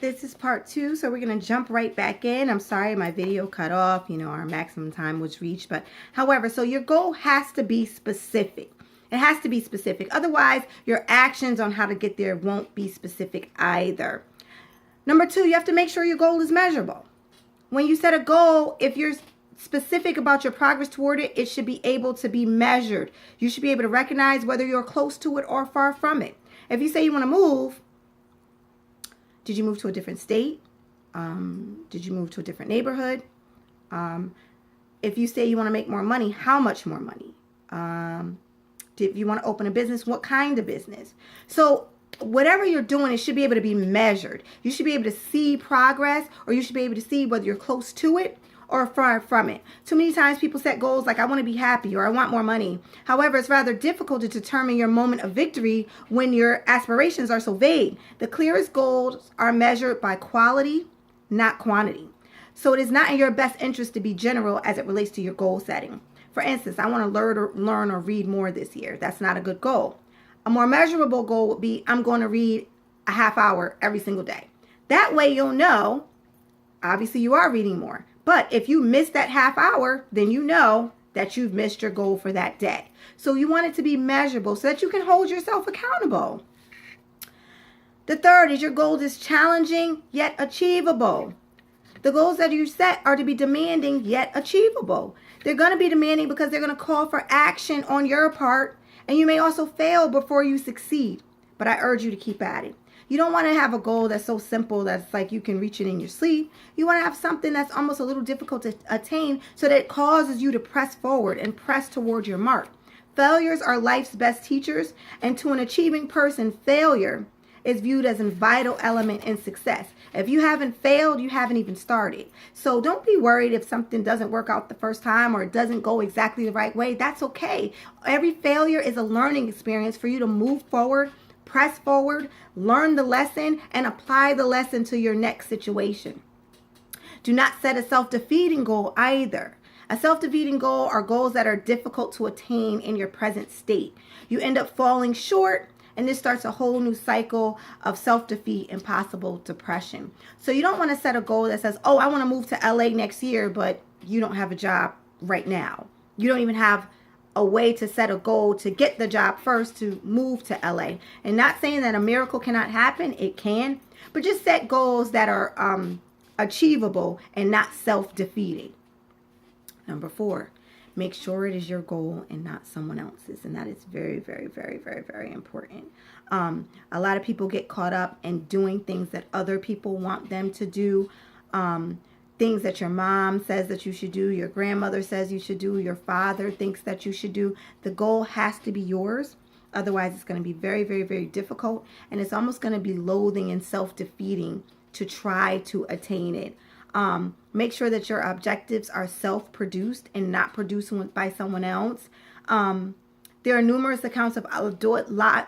This is part 2, so we're going to jump right back in. I'm sorry my video cut off. Our maximum time was reached. But however, so your goal has to be specific. It has to be specific. Otherwise, your actions on how to get there won't be specific either. Number 2, you have to make sure your goal is measurable. When you set a goal, if you're specific about your progress toward it, it should be able to be measured. You should be able to recognize whether you're close to it or far from it. If you say you want to move, did you move to a different state? Did you move to a different neighborhood? If you say you want to make more money, how much more money? If you want to open a business, what kind of business? So whatever you're doing, it should be able to be measured. You should be able to see progress, or you should be able to see whether you're close to it or far from it. Too many times people set goals like I want to be happy or I want more money. However, it's rather difficult to determine your moment of victory when your aspirations are so vague. The clearest goals are measured by quality, not quantity. So it is not in your best interest to be general as it relates to your goal setting. For instance, I want to learn or read more this year. That's not a good goal. A more measurable goal would be I'm going to read a half hour every single day. That way you'll know, obviously you are reading more. But if you miss that half hour, then you know that you've missed your goal for that day. So you want it to be measurable so that you can hold yourself accountable. The third is your goal is challenging yet achievable. The goals that you set are to be demanding yet achievable. They're going to be demanding because they're going to call for action on your part, and you may also fail before you succeed. But I urge you to keep at it. You don't want to have a goal that's so simple that's like you can reach it in your sleep. You want to have something that's almost a little difficult to attain so that it causes you to press forward and press toward your mark. Failures are life's best teachers, and to an achieving person, failure is viewed as a vital element in success. If you haven't failed, you haven't even started. So don't be worried if something doesn't work out the first time or it doesn't go exactly the right way. That's okay. Every failure is a learning experience for you to move forward, press forward, learn the lesson, and apply the lesson to your next situation. Do not set a self-defeating goal either. A self-defeating goal are goals that are difficult to attain in your present state. You end up falling short, and this starts a whole new cycle of self-defeat and possible depression. So you don't want to set a goal that says, oh, I want to move to LA next year, but you don't have a job right now. You don't even have a way to set a goal to get the job first to move to LA. And not saying that a miracle cannot happen, it can, but just set goals that are achievable and not self-defeating. Number 4, make sure it is your goal and not someone else's. And that is very, very, very, very, very important. A lot of people get caught up in doing things that other people want them to do. Things that your mom says that you should do, your grandmother says you should do, your father thinks that you should do. The goal has to be yours. Otherwise, it's going to be very, very, very difficult. And it's almost going to be loathing and self-defeating to try to attain it. Make sure that your objectives are self-produced and not produced by someone else. There are numerous accounts of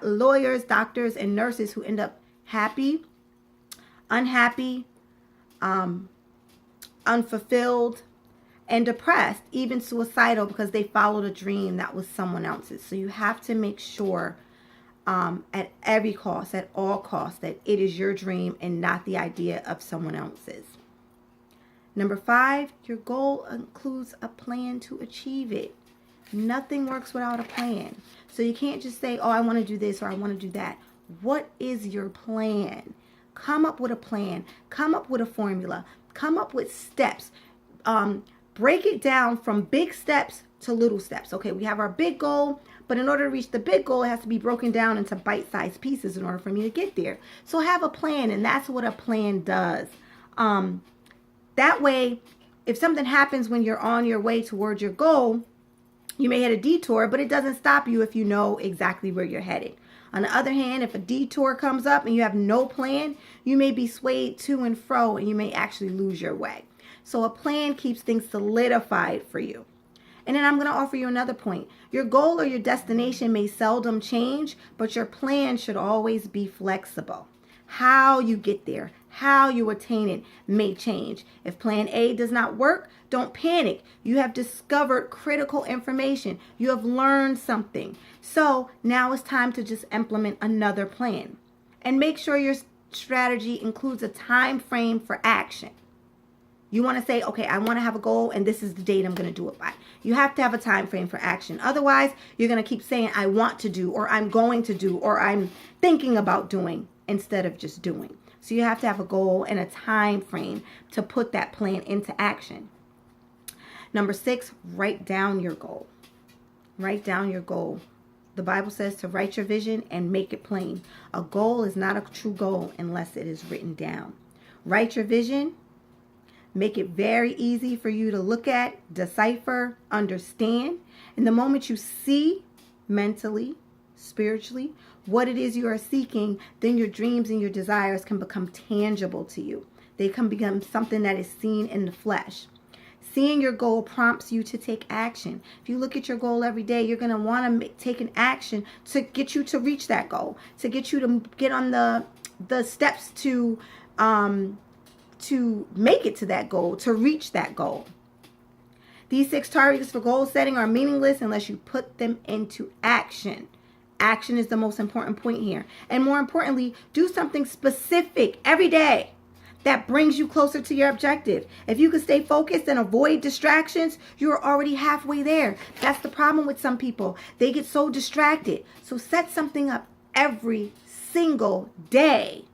lawyers, doctors, and nurses who end up happy, unhappy, unfulfilled, and depressed, even suicidal, because they followed a dream that was someone else's. So you have to make sure at every cost, at all costs, that it is your dream and not the idea of someone else's. Number 5, your goal includes a plan to achieve it. Nothing works without a plan. So you can't just say, oh, I want to do this or I want to do that. What is your plan? Come up with a plan. Come up with a formula. Come up with steps. Break it down from big steps to little steps. Okay, we have our big goal, but in order to reach the big goal, it has to be broken down into bite-sized pieces in order for me to get there. So have a plan, and that's what a plan does. That way, if something happens when you're on your way towards your goal, you may hit a detour, but it doesn't stop you if you know exactly where you're headed. On the other hand, if a detour comes up and you have no plan, you may be swayed to and fro and you may actually lose your way. So a plan keeps things solidified for you. And then I'm going to offer you another point. Your goal or your destination may seldom change, but your plan should always be flexible. How you get there, how you attain it may change. If plan A does not work, don't panic. You have discovered critical information. You have learned something. So now it's time to just implement another plan. And make sure strategy includes a time frame for action. You want to say, okay, I want to have a goal and this is the date I'm going to do it by. You have to have a time frame for action. Otherwise, you're going to keep saying, I want to do, or I'm going to do, or I'm thinking about doing, instead of just doing. So you have to have a goal and a time frame to put that plan into action. Number 6, write down your goal. Write down your goal. The Bible says to write your vision and make it plain. A goal is not a true goal unless it is written down. Write your vision. Make it very easy for you to look at, decipher, understand. And the moment you see mentally, spiritually, what it is you are seeking, then your dreams and your desires can become tangible to you. They can become something that is seen in the flesh. Seeing your goal prompts you to take action. If you look at your goal every day, you're going to want to take an action to get you to reach that goal, to get you to get on the steps to make it to that goal, to reach that goal. These 6 targets for goal setting are meaningless unless you put them into action. Action is the most important point here. And more importantly, do something specific every day that brings you closer to your objective. If you can stay focused and avoid distractions, you're already halfway there. That's the problem with some people. They get so distracted. So set something up every single day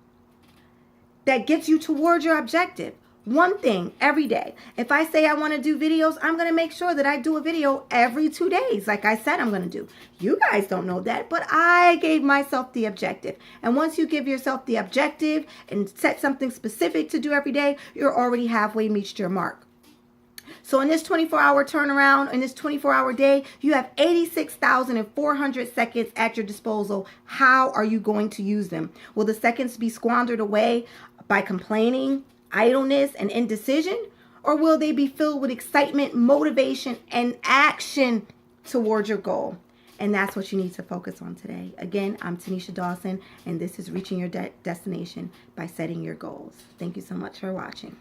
that gets you towards your objective. One thing every day. If I say I want to do videos, I'm going to make sure that I do a video every 2 days, like I said I'm going to do. You guys don't know that, but I gave myself the objective. And once you give yourself the objective and set something specific to do every day, you're already halfway reached your mark. So in this 24-hour turnaround, in this 24-hour day, you have 86,400 seconds at your disposal. How are you going to use them? Will the seconds be squandered away by complaining, idleness, and indecision? Or will they be filled with excitement, motivation, and action towards your goal? And that's what you need to focus on today. Again, I'm Tanisha Dawson, and this is Reaching Your Destination by Setting Your Goals. Thank you so much for watching.